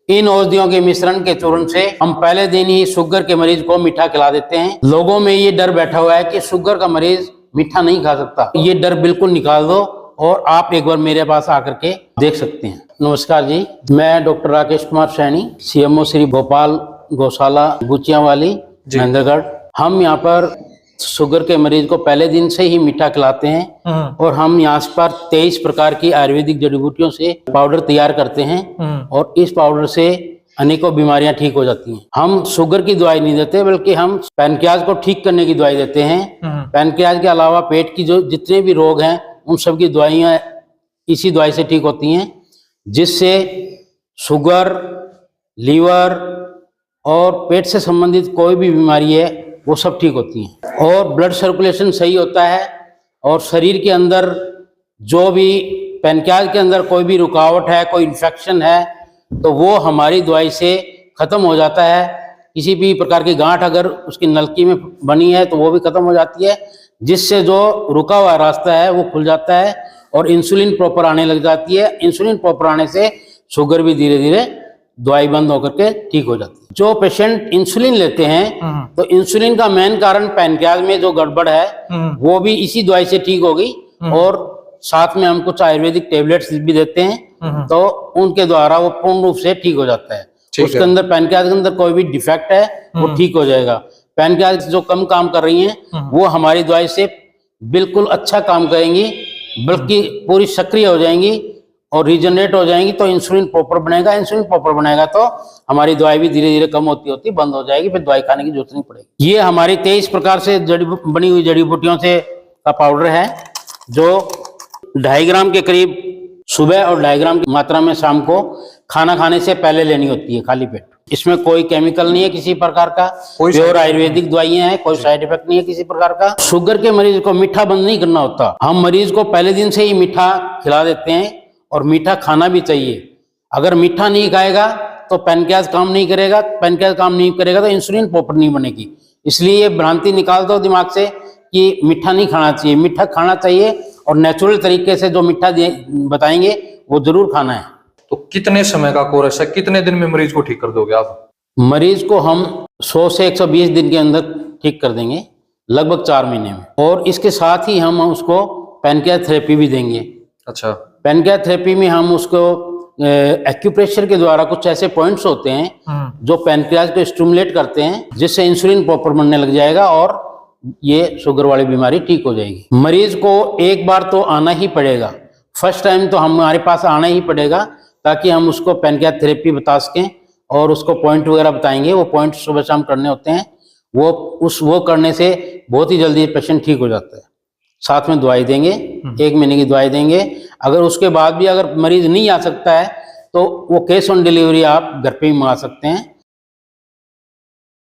इन औषधियों के मिश्रण के चूर्ण से हम पहले दिन ही शुगर के मरीज को मीठा खिला देते हैं। लोगों में ये डर बैठा हुआ है कि शुगर का मरीज मीठा नहीं खा सकता। ये डर बिल्कुल निकाल दो और आप एक बार मेरे पास आकर के देख सकते हैं। नमस्कार जी, मैं डॉक्टर राकेश कुमार सैनी, सीएमओ श्री भोपाल गौशाला गुचियांवाली महेंद्रगढ़। हम यहाँ पर शुगर के मरीज को पहले दिन से ही मीठा खिलाते हैं और हम यहाँ पर 23 प्रकार की आयुर्वेदिक जड़ी बूटियों से पाउडर तैयार करते हैं और इस पाउडर से अनेकों बीमारियां ठीक हो जाती हैं। हम शुगर की दवाई नहीं देते, बल्कि हम पैनक्रियाज को ठीक करने की दवाई देते हैं। पैनक्रियाज के अलावा पेट की जो जितने भी रोग हैं उन सब की दवाइयाँ इसी दवाई से ठीक होती हैं, जिससे शुगर, लीवर और पेट से संबंधित कोई भी बीमारी है वो सब ठीक होती हैं और ब्लड सर्कुलेशन सही होता है और शरीर के अंदर जो भी पैनक्रियाज के अंदर कोई भी रुकावट है, कोई इन्फेक्शन है, तो वो हमारी दवाई से खत्म हो जाता है। किसी भी प्रकार की गांठ अगर उसकी नलकी में बनी है तो वो भी खत्म हो जाती है, जिससे जो रुका हुआ रास्ता है वो खुल जाता है और इंसुलिन प्रॉपर आने लग जाती है। इंसुलिन प्रॉपर आने से शुगर भी धीरे धीरे दवाई बंद होकर के ठीक हो जाती है। जो पेशेंट इंसुलिन लेते हैं तो इंसुलिन का मेन कारण पैनक्रियाज में जो गड़बड़ है वो भी इसी दवाई से ठीक होगी और साथ में हम कुछ आयुर्वेदिक टेबलेट्स भी देते हैं तो उनके द्वारा वो पूर्ण रूप से ठीक हो जाता है। उसके अंदर पैनक्रियाज के अंदर कोई भी डिफेक्ट है वो ठीक हो जाएगा। पैनक्रियाज जो कम काम कर रही हैं वो हमारी दवाई से बिल्कुल अच्छा काम करेंगी, बल्कि पूरी सक्रिय हो जाएंगी और रीजनरेट हो जाएंगी। तो इंसुलिन प्रॉपर बनेगा, इंसुलिन प्रॉपर बनेगा तो हमारी दवाई भी धीरे धीरे कम होती होती बंद हो जाएगी, फिर दवाई खाने की जरूरत नहीं पड़ेगी। ये हमारी 23 प्रकार से बनी हुई जड़ी बूटियों से का पाउडर है, जो 2.5 ग्राम के करीब सुबह और 2.5 ग्राम की मात्रा में शाम को खाना खाने से पहले लेनी होती है, खाली पेट। इसमें कोई केमिकल नहीं है किसी प्रकार का, प्योर आयुर्वेदिक दवाइयां हैं, कोई साइड इफेक्ट नहीं है किसी प्रकार का। शुगर के मरीज को मीठा बंद नहीं करना होता, हम मरीज को पहले दिन से ही मीठा खिला देते हैं और मीठा खाना भी चाहिए। अगर मीठा नहीं खाएगा तो पैनक्रियाज काम नहीं करेगा, पैनक्रियाज काम नहीं करेगा तो इंसुलिन प्रॉपर नहीं बनेगी। इसलिए ये भ्रांति निकाल दो दिमाग से कि मीठा नहीं खाना चाहिए। मीठा खाना चाहिए और नेचुरल तरीके से जो मीठा बताएंगे वो जरूर खाना है। तो कितने समय का कोर्स है, कितने दिन में मरीज को ठीक कर दोगे आप? मरीज को हम 100 से 120 दिन के अंदर ठीक कर देंगे, लगभग 4 महीने में। और इसके साथ ही हम उसको पैनक्रियाज थेरेपी भी देंगे। अच्छा। पैनक्रियाज थेरेपी में हम उसको एक्यूप्रेशर के द्वारा कुछ ऐसे पॉइंट्स होते हैं जो पैनक्रियाज को स्टिमुलेट करते हैं, जिससे इंसुलिन प्रॉपर बनने लग जाएगा और ये शुगर वाली बीमारी ठीक हो जाएगी। मरीज को एक बार तो आना ही पड़ेगा, फर्स्ट टाइम तो हमारे पास आना ही पड़ेगा, ताकि हम उसको पैनक्रियाज थेरेपी बता सकें और उसको पॉइंट वगैरह बताएंगे। वो पॉइंट सुबह शाम करने होते हैं, वो करने से बहुत ही जल्दी पेशेंट ठीक हो जाता है। साथ में दवाई देंगे, 1 महीने की दवाई देंगे। अगर उसके बाद भी अगर मरीज नहीं आ सकता है तो वो कैश ऑन डिलीवरी आप घर पे ही मंगा सकते हैं।